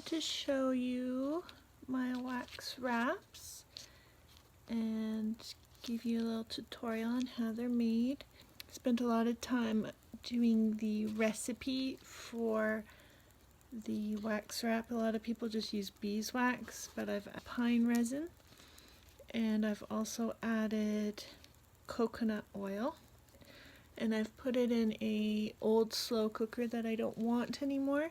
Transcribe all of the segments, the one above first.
wanted to show you my wax wraps and give you a little tutorial on how they're made. I spent a lot of time doing the recipe for the wax wrap. A lot of people just use beeswax, but I've added pine resin, and I've also added coconut oil, and I've put it in a old slow cooker that I don't want anymore.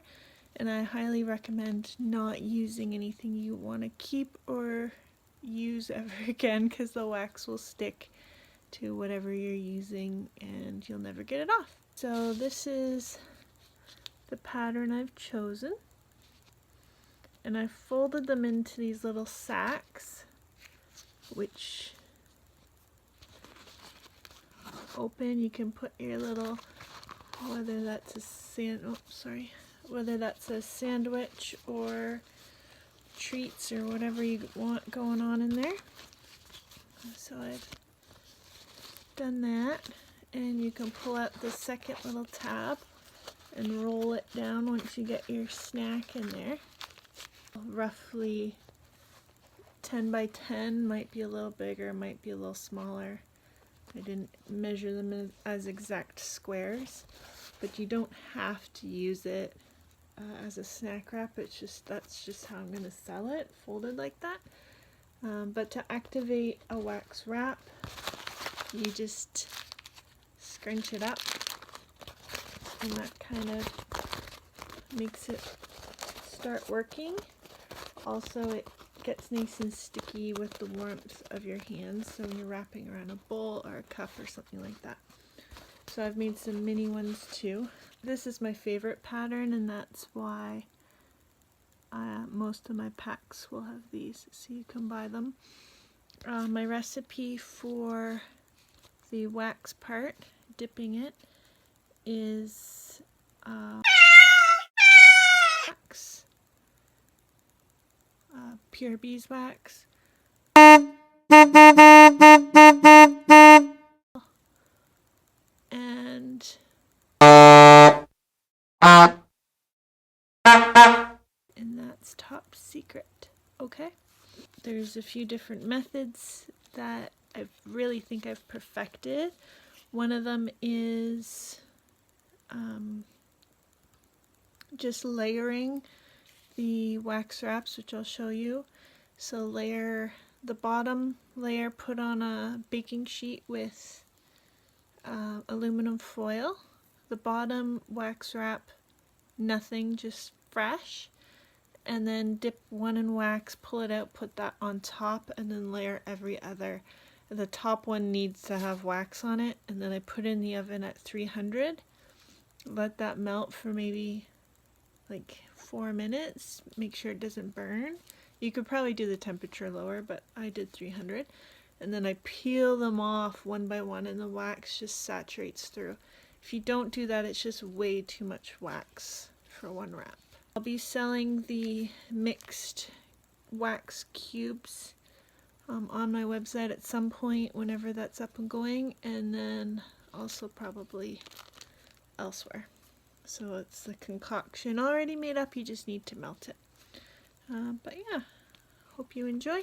And I highly recommend not using anything you want to keep or use ever again, because the wax will stick to whatever you're using and you'll never get it off. So this is the pattern I've chosen, and I've folded them into these little sacks, which open. You can put your little, whether that's a sandwich or treats or whatever you want going on in there. So I've done that, and you can pull out the second little tab and roll it down once you get your snack in there. Roughly 10 by 10, might be a little bigger, might be a little smaller. I didn't measure them as exact squares, but you don't have to use it as a snack wrap. That's just how I'm going to sell it, folded like that. But to activate a wax wrap, you just scrunch it up, and that kind of makes it start working. Also, it gets nice and sticky with the warmth of your hands, so when you're wrapping around a bowl or a cup or something like that. So I've made some mini ones too. This is my favorite pattern, and that's why most of my packs will have these, so you can buy them. My recipe for the wax part, dipping it, is wax, pure beeswax, and that's top secret. Okay, there's a few different methods that I really think I've perfected. One of them is just layering the wax wraps, which I'll show you. So layer the bottom layer, put on a baking sheet with aluminum foil. The bottom wax wrap, nothing, just fresh. And then dip one in wax, pull it out, put that on top, and then layer every other. The top one needs to have wax on it, and then I put it in the oven at 300. Let that melt for maybe like 4 minutes. Make sure it doesn't burn. You could probably do the temperature lower, but I did 300. And then I peel them off one by one, and the wax just saturates through. If you don't do that, it's just way too much wax for one wrap. I'll be selling the mixed wax cubes on my website at some point, whenever that's up and going, and then also probably elsewhere. So it's the concoction already made up, you just need to melt it. But yeah, hope you enjoy.